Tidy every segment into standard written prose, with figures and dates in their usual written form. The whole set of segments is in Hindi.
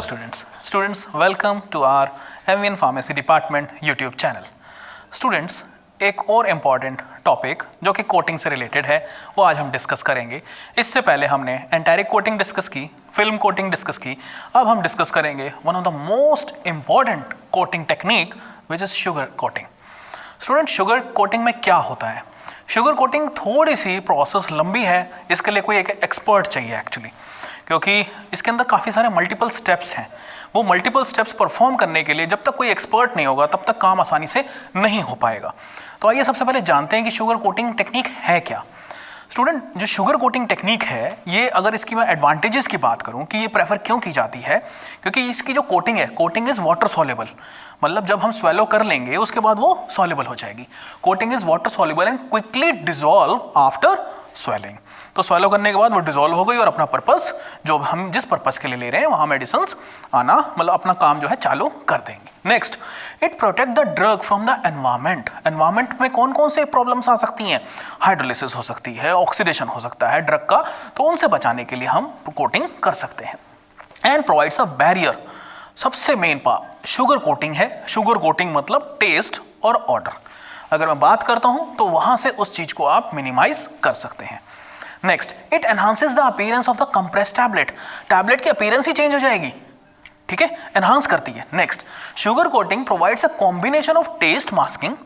Hello students welcome to our MVN Pharmacy Department YouTube channel. Students, एक और इम्पॉर्टेंट टॉपिक जो कि कोटिंग से रिलेटेड है वो आज हम डिस्कस करेंगे। इससे पहले हमने एंटायरिक कोटिंग डिस्कस की, फिल्म कोटिंग डिस्कस की, अब हम डिस्कस करेंगे one of the most important coating technique which is sugar coating. Student, sugar coating में क्या होता है? शुगर कोटिंग थोड़ी सी प्रोसेस लंबी है, इसके लिए कोई एक एक्सपर्ट चाहिए एक्चुअली, क्योंकि इसके अंदर काफ़ी सारे मल्टीपल स्टेप्स हैं। वो मल्टीपल स्टेप्स परफॉर्म करने के लिए जब तक कोई एक्सपर्ट नहीं होगा तब तक काम आसानी से नहीं हो पाएगा। तो आइए सबसे पहले जानते हैं कि शुगर कोटिंग टेक्निक है क्या। स्टूडेंट, जो शुगर कोटिंग टेक्निक है ये, अगर इसकी मैं एडवांटेजेस की बात करूं कि ये प्रेफर क्यों की जाती है, क्योंकि इसकी जो कोटिंग है, कोटिंग इज़ वाटर सॉल्युबल, मतलब जब हम स्वेलो कर लेंगे उसके बाद वो सॉल्युबल हो जाएगी। Coating is water soluble and quickly dissolve after swelling. तो स्वेलो करने के बाद वो डिसॉल्व हो गई और अपना पर्पस, जो हम जिस पर्पस के लिए ले रहे हैं वहाँ मेडिसिन आना, मतलब अपना काम जो है चालू कर देंगे। Next, it protect the drug from the environment. Environment में कौन कौन से प्रॉब्लम्स आ सकती हैं? हाइड्रोलिसिस हो सकती है, ऑक्सीडेशन हो सकता है ड्रग का, तो उनसे बचाने के लिए हम कोटिंग कर सकते हैं। And provides a barrier. सबसे मेन पार्ट शुगर कोटिंग है। शुगर कोटिंग मतलब टेस्ट और ऑर्डर। अगर मैं बात करता हूं तो वहां से उस चीज को आप मिनिमाइज कर सकते हैं। Next, it enhances the appearance of the compressed tablet. Tablet की अपीयरेंस ही चेंज हो जाएगी, ठीक है, एनहांस करती है। Next, sugar coating provides a combination of taste masking,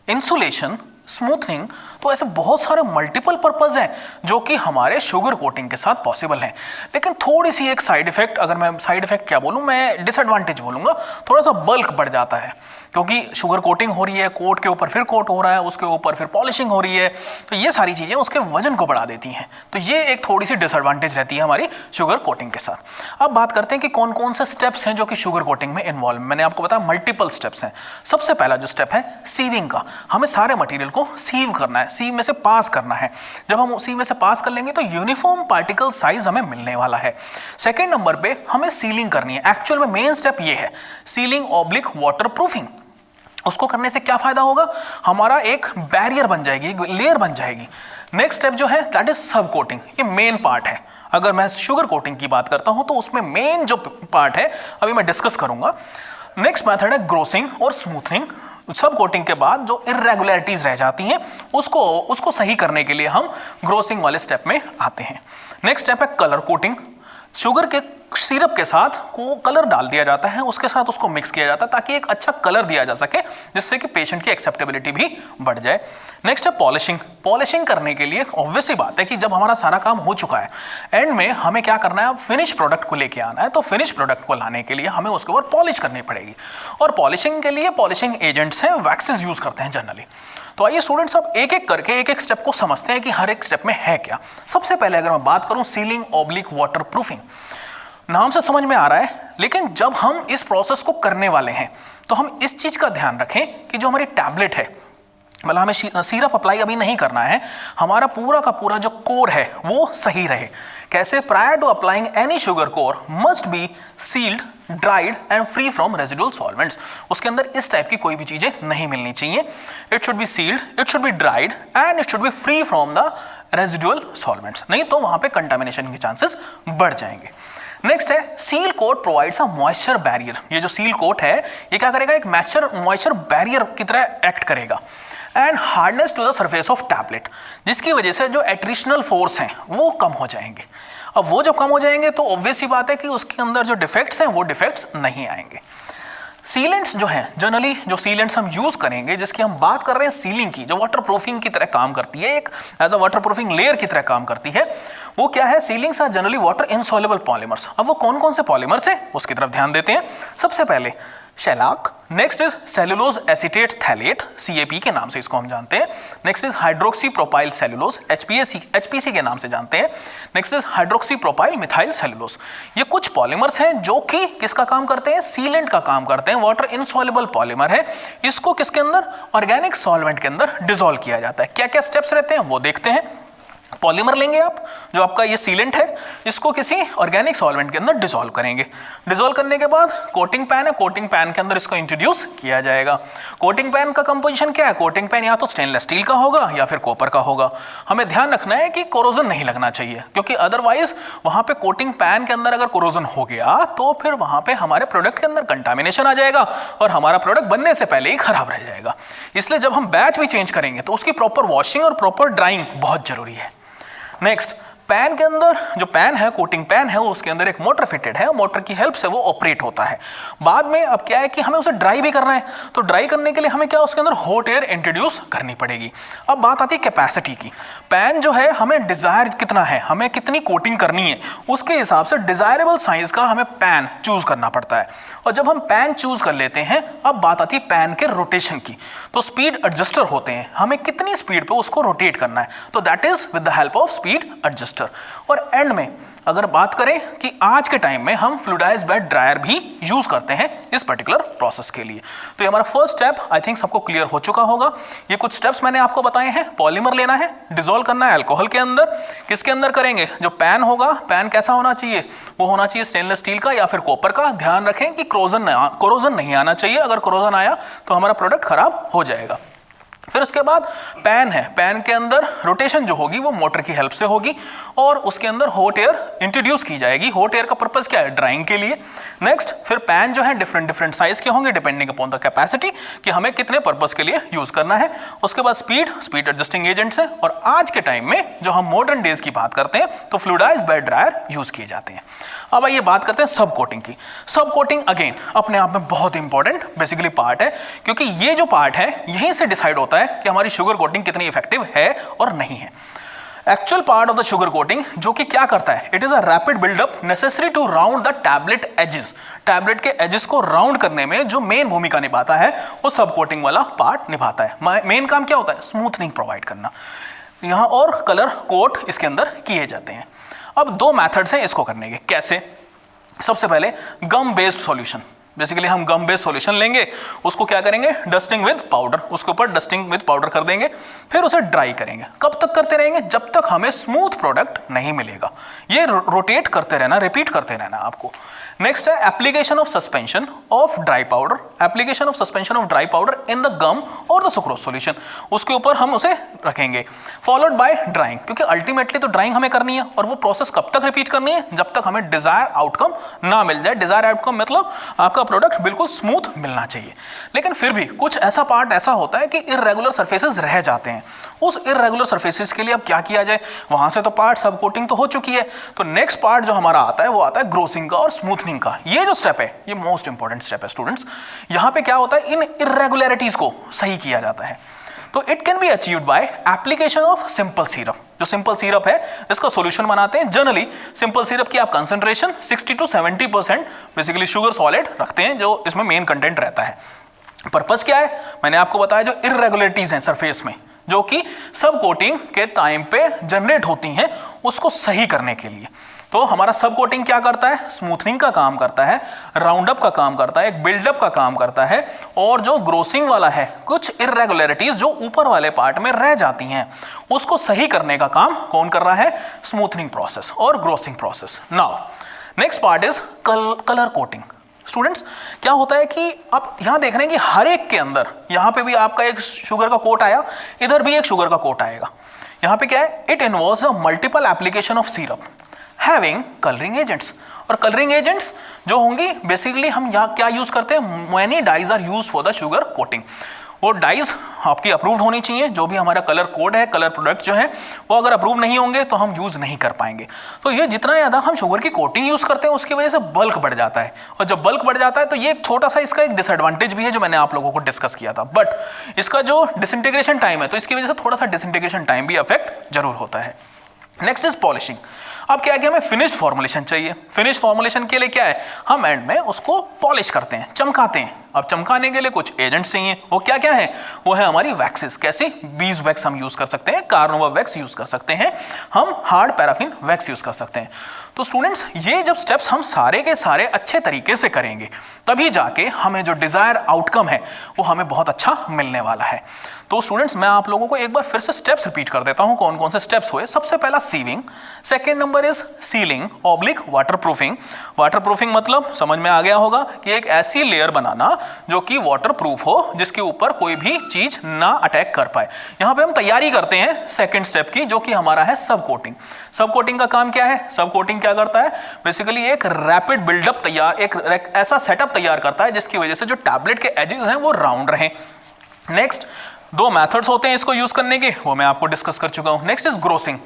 insulation, smoothening. तो ऐसे बहुत सारे मल्टीपल पर्पस हैं जो कि हमारे शुगर कोटिंग के साथ पॉसिबल हैं। लेकिन थोड़ी सी एक साइड इफेक्ट, अगर मैं साइड इफेक्ट क्या बोलूं, मैं डिसएडवांटेज बोलूंगा, थोड़ा सा बल्क बढ़ जाता है, क्योंकि शुगर कोटिंग हो रही है, कोट के ऊपर फिर कोट हो रहा है, उसके ऊपर फिर पॉलिशिंग हो रही है, तो ये सारी चीज़ें उसके वजन को बढ़ा देती हैं। तो ये एक थोड़ी सी डिसएडवांटेज रहती है हमारी शुगर कोटिंग के साथ। अब बात करते हैं कि कौन कौन से स्टेप्स हैं जो कि शुगर कोटिंग में इन्वॉल्व। मैंने आपको बताया मल्टीपल स्टेप्स हैं। सबसे पहला जो स्टेप है सीविंग का, हमें सारे मटीरियल को सीव करना है, सीव में से पास करना है। जब हम सीव में से पास कर लेंगे तो यूनिफॉर्म पार्टिकल साइज हमें मिलने वाला है। सेकेंड नंबर पे हमें सीलिंग करनी है। एक्चुअल में मेन स्टेप ये है, सीलिंग ऑब्लिक वाटर प्रूफिंग। उसको करने से क्या फायदा होगा? हमारा एक बैरियर बन जाएगी, एक लेयर बन जाएगी। नेक्स्ट स्टेप जो है दैट इज सब कोटिंग। ये मेन पार्ट है। अगर मैं शुगर कोटिंग की बात करता हूं तो उसमें मेन जो पार्ट है अभी मैं डिस्कस करूंगा। नेक्स्ट मेथड है ग्रोसिंग और स्मूथनिंग। सब कोटिंग के बाद जो इरेगुलरिटीज रह जाती हैं उसको सही करने के लिए हम ग्रोसिंग वाले स्टेप में आते हैं। नेक्स्ट स्टेप है कलर कोटिंग। शुगर के सिरप के साथ को कलर डाल दिया जाता है, उसके साथ उसको मिक्स किया जाता है ताकि एक अच्छा कलर दिया जा सके, जिससे कि पेशेंट की एक्सेप्टेबिलिटी भी बढ़ जाए। नेक्स्ट है पॉलिशिंग। पॉलिशिंग करने के लिए ऑब्वियस ही बात है कि जब हमारा सारा काम हो चुका है, एंड में हमें क्या करना है, फिनिश प्रोडक्ट को लेके आना है। तो फिनिश प्रोडक्ट को लाने के लिए हमें उसके ऊपर पॉलिश करनी पड़ेगी, और पॉलिशिंग के लिए पॉलिशिंग एजेंट्स हैं, वैक्सेस यूज करते हैं जनरली। तो आइए स्टूडेंट्स, अब एक एक करके एक एक स्टेप को समझते हैं कि हर एक स्टेप में है क्या। सबसे पहले अगर मैं बात करूं सीलिंग ऑब्लिक वाटर प्रूफिंग, नाम से समझ में आ रहा है, लेकिन जब हम इस प्रोसेस को करने वाले हैं तो हम इस चीज का ध्यान रखें कि जो हमारी टैबलेट है, मतलब हमें सिरप अप्लाई अभी नहीं करना है, हमारा पूरा का पूरा जो कोर है वो सही रहे। कैसे? Prior to applying any sugar core must be sealed, dried and free from residual solvents. उसके अंदर इस टाइप की कोई भी चीजें नहीं मिलनी चाहिए। It should be sealed, it should be dried and it should be free from the residual solvents, नहीं तो वहां पे कंटामिनेशन के चांसेस बढ़ जाएंगे। नेक्स्ट है seal coat provides a moisture barrier. ये जो सील कोट है ये क्या करेगा? एक मॉइस्चर बैरियर की तरह एक्ट करेगा। And hardness to the surface of tablet, जिसकी वजह से जो एट्रिशनल फोर्स हैं वो कम हो जाएंगे। अब वो जब कम हो जाएंगे तो ऑब्वियस ही बात है कि उसके अंदर जो डिफेक्ट्स हैं वो डिफेक्ट्स नहीं आएंगे। सीलेंट्स जो हैं, जनरली जो सीलेंट्स हम यूज करेंगे, जिसकी हम बात कर रहे हैं सीलिंग की, जो वाटर प्रूफिंग की तरह काम करती है, एक as a waterproofing layer की तरह काम करती है, वो क्या है? Sealings are generally water insoluble polymers. अब वो कौन कौन से पॉलीमर्स हैं उसकी तरफ ध्यान देते हैं। सबसे पहले shellac, next is cellulose acetate phthalate, CAP के नाम से इसको हम जानते हैं। Next is hydroxy propyl cellulose, HPC के नाम से जानते हैं। Next is hydroxy propyl methyl cellulose. ये कुछ पॉलीमर्स हैं जो कि किसका काम करते हैं? सीलेंट का काम करते हैं। वाटर इनसॉल्युबल पॉलीमर है, इसको किसके अंदर? ऑर्गेनिक सॉल्वेंट के अंदर डिसॉल्व किया जाता है। क्या क्या स्टेप्स रहते हैं वो देखते हैं। पॉलीमर लेंगे आप, जो आपका ये सीलेंट है, इसको किसी ऑर्गेनिक सॉल्वेंट के अंदर डिसॉल्व करेंगे। डिसॉल्व करने के बाद कोटिंग पैन है, कोटिंग पैन के अंदर इसको इंट्रोड्यूस किया जाएगा। कोटिंग पैन का कंपोजिशन क्या है? कोटिंग पैन या तो स्टेनलेस स्टील का होगा या फिर कॉपर का होगा। हमें ध्यान रखना है कि कोरोजन नहीं लगना चाहिए, क्योंकि अदरवाइज वहां पे कोटिंग पैन के अंदर अगर कोरोजन हो गया तो फिर वहां पे हमारे प्रोडक्ट के अंदर कंटामिनेशन आ जाएगा और हमारा प्रोडक्ट बनने से पहले ही खराब रह जाएगा। इसलिए जब हम बैच भी चेंज करेंगे तो उसकी प्रॉपर वॉशिंग और प्रॉपर ड्राइंग बहुत जरूरी है। नेक्स्ट, पैन के अंदर जो पैन है, कोटिंग पैन है, उसके अंदर एक मोटर फिटेड है, मोटर की हेल्प से वो ऑपरेट होता है। बाद में अब क्या है कि हमें उसे ड्राई भी करना है, तो ड्राई करने के लिए हमें क्या उसके अंदर हॉट एयर इंट्रोड्यूस करनी पड़ेगी। अब बात आती है कैपेसिटी की। पैन जो है, हमें डिजायर कितना है, हमें कितनी कोटिंग करनी है, उसके हिसाब से डिजायरेबल साइज का हमें पैन चूज करना पड़ता है। और जब हम पैन चूज कर लेते हैं, अब बात आती है पैन के रोटेशन की। तो स्पीड एडजस्टर होते हैं, हमें कितनी स्पीड पे उसको रोटेट करना है, तो that is with the help of speed adjuster. और एंड में अगर बात करें कि आज के टाइम में हम फ्लूइडाइज्ड बेड ड्रायर भी यूज करते हैं इस पर्टिकुलर प्रोसेस के लिए। तो ये हमारा फर्स्ट स्टेप आई थिंक सबको क्लियर हो चुका होगा। ये कुछ स्टेप्स मैंने आपको बताए हैं। पॉलीमर लेना है, डिसॉल्व करना है अल्कोहल के अंदर। किसके अंदर करेंगे? जो पैन होगा, पैन कैसा होना चाहिए? वो होना चाहिए स्टेनलेस स्टील का या फिर कॉपर का। ध्यान रखें कि कोरोजन नहीं आना चाहिए, अगर कोरोजन आया तो हमारा प्रोडक्ट खराब हो जाएगा। फिर उसके बाद पैन है, पैन के अंदर रोटेशन जो होगी वो मोटर की हेल्प से होगी और उसके अंदर हॉट एयर इंट्रोड्यूस की जाएगी। हॉट एयर का पर्पस क्या है? ड्राइंग के लिए। नेक्स्ट, फिर पैन जो है डिफरेंट साइज के होंगे डिपेंडिंग अपॉन द कैपेसिटी कि हमें कितने पर्पस के लिए यूज करना है। उसके बाद स्पीड एडजस्टिंग एजेंट्स है। और आज के टाइम में जो हम मॉडर्न डेज की बात करते हैं तो फ्लूइडाइज्ड बेड ड्रायर यूज किए जाते हैं। अब आइए बात करते हैं सब कोटिंग की। सब कोटिंग अगेन अपने आप में बहुत इंपॉर्टेंट बेसिकली पार्ट है, क्योंकि ये जो पार्ट है यहीं से डिसाइड होता है कि हमारी शुगर कोटिंग कितनी इफेक्टिव है और नहीं है। Actual part of the sugar coating जो कि क्या करता है, it is a rapid buildup necessary to round the tablet edges. Tablet के एजेस को राउंड करने में जो मेन भूमिका निभाता है वो सब कोटिंग वाला पार्ट निभाता है। मेन काम क्या होता है? स्मूथनिंग प्रोवाइड करना। यहाँ और कलर कोट इसके अंदर किए जाते हैं। अब दो मेथड्स हैं इसको करने के। कैसे? सबसे पहले गम बेस्ड सॉल्यूशन। बेसिकली हम गम बेस्ड सॉल्यूशन लेंगे, उसको क्या करेंगे? डस्टिंग विद पाउडर, उसके ऊपर डस्टिंग विद पाउडर कर देंगे, फिर उसे ड्राई करेंगे। कब तक करते रहेंगे? जब तक हमें स्मूथ प्रोडक्ट नहीं मिलेगा। ये रोटेट करते रहना, रिपीट करते रहना आपको। नेक्स्ट है application of suspension of dry powder. Application of suspension of dry powder in the gum और द सुक्रोज सॉल्यूशन, उसके ऊपर हम उसे रखेंगे। फॉलोड बाय ड्राइंग, क्योंकि अल्टीमेटली तो ड्राइंग हमें करनी है और वो प्रोसेस कब तक रिपीट करनी है? जब तक हमें डिजायर आउटकम ना मिल जाए। डिजायर आउटकम मतलब आपका प्रोडक्ट बिल्कुल स्मूथ मिलना चाहिए। लेकिन फिर भी कुछ ऐसा पार्ट ऐसा होता है कि इर्रेगुलर सरफेसेस रह जाते हैं। उस इर्रेगुलर सरफेसेस के लिए अब क्या किया जाए? वहां से तो पार्ट सब कोटिंग तो हो चुकी है, तो नेक्स्ट पार्ट जो हमारा आता है वो आता है ग्रोसिंग का और स्मूथनिंग का। ये जो स्टेप है ये मोस्ट इंपॉर्टेंट स्टेप है स्टूडेंट्स। यहां पे क्या होता है? इन इर्रेगुलरिटीज को सही किया जाता है। तो it can be achieved by application of simple syrup. जो सिंपल सिरप है इसका सॉल्यूशन बनाते हैं। जनरली सिंपल सिरप की आप concentration 60 to 70% basically sugar solid रखते हैं, जो इसमें मेन कंटेंट रहता है। पर्पस क्या है? मैंने आपको बताया, जो इर्रेगुलरिटीज हैं सरफेस में जो कि सब कोटिंग के टाइम पे जनरेट होती हैं, उसको सही करने के लिए। तो हमारा सब कोटिंग क्या करता है? स्मूथनिंग का काम करता है, राउंड अप का काम करता है, एक बिल्डअप का काम करता है, और जो ग्रोसिंग वाला है, कुछ इर्रेगुलरिटीज जो ऊपर वाले पार्ट में रह जाती हैं उसको सही करने का काम कौन कर रहा है? स्मूथनिंग प्रोसेस और grossing process. Now next part is colour coating. Students क्या होता है कि आप यहां देख रहे हैं कि हर एक के अंदर, यहां पे भी आपका एक शुगर का कोट आया, इधर भी एक शुगर का कोट आएगा। यहां पे क्या है? It involves a multiple application of syrup having colouring agents. और कलरिंग एजेंट्स जो होंगी बेसिकली हम यहाँ क्या यूज करते हैं? Many dyes are use for the sugar coating. वो डाइज आपकी अप्रूव्ड होनी चाहिए। जो भी हमारा कलर कोड है, कलर प्रोडक्ट जो है, वो अगर अप्रूव नहीं होंगे तो हम यूज नहीं कर पाएंगे। तो ये जितना ज़्यादा हम शुगर की कोटिंग यूज करते हैं उसकी वजह से बल्क बढ़ जाता है, और जब बल्क बढ़ जाता है तो ये एक छोटा सा इसका एक डिसएडवांटेज भी है जो मैंने आप लोगों को डिस्कस किया था। बट इसका जो डिसइंटीग्रेशन टाइम है तो इसकी वजह से थोड़ा सा डिसइंटीग्रेशन टाइम भी अफेक्ट जरूर होता है। Next is polishing. अब क्या है कि हमें फिनिश फॉर्मुलेशन चाहिए। फिनिश फॉर्मुलेशन के लिए क्या है, हम एंड में उसको पॉलिश करते हैं, चमकाते हैं। अब चमकाने के लिए कुछ एजेंट्स चाहिए, वो क्या क्या है, वो है हमारी वैक्सेस। कैसी, बीज वैक्स हम यूज कर सकते हैं, कार्नोवा वैक्स यूज कर सकते हैं, हम हार्ड पैराफिन वैक्स यूज कर सकते हैं। तो स्टूडेंट्स, ये जब स्टेप्स हम सारे के सारे अच्छे तरीके से करेंगे तभी जाके हमें जो डिजायर आउटकम है वो हमें बहुत अच्छा मिलने वाला है। तो स्टूडेंट्स, मैं आप लोगों को एक बार फिर से स्टेप्स रिपीट कर देता हूं, कौन कौन से स्टेप्स हुए। सबसे पहला sieving, second number is sealing oblique waterproofing. Waterproofing मतलब समझ में आ गया होगा कि एक ऐसी लेयर बनाना जो कि वाटरप्रूफ हो, जिसके ऊपर कोई भी चीज ना अटैक कर पाए। यहां पे हम तैयारी करते हैं सेकेंड स्टेप की, जो कि हमारा है सब कोटिंग। सब कोटिंग का काम क्या है, सब कोटिंग क्या करता है, बेसिकली एक रैपिड बिल्डअप तैयार, एक ऐसा सेटअप तैयार करता है जिसकी वजह से जो टैबलेट के एजेस हैं वो राउंड रहें। नेक्स्ट, दो मेथड्स होते हैं इसको यूज करने के, वो मैं आपको डिस्कस कर चुका हूं। नेक्स्ट इज ग्रोसिंग,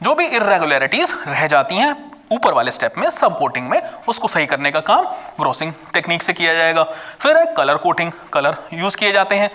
जो भी इरेगुलरिटीज रह जाती हैं ऊपर वाले स्टेप में सब कोटिंग में, उसको सही करने का काम ग्रोसिंग टेक्निक से किया जाएगा। फिर है कलर कोटिंग, कलर यूज किए जाते हैं,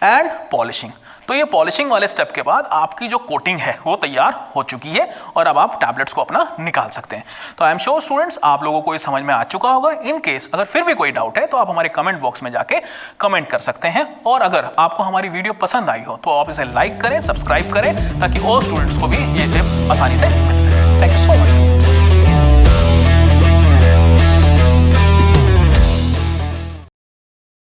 एंड पॉलिशिंग। तो ये पॉलिशिंग वाले स्टेप के बाद आपकी जो कोटिंग है वो तैयार हो चुकी है और अब आप टैबलेट्स को अपना निकाल सकते हैं। तो आई एम श्योर स्टूडेंट्स, आप लोगों को ये समझ में आ चुका होगा। इन केस अगर फिर भी कोई डाउट है तो आप हमारे कमेंट बॉक्स में जाके कमेंट कर सकते हैं, और अगर आपको हमारी वीडियो पसंद आई हो तो आप इसे लाइक करें, सब्सक्राइब करें, ताकि और स्टूडेंट्स को भी ये टिप आसानी से मिल सके। Thank you so much.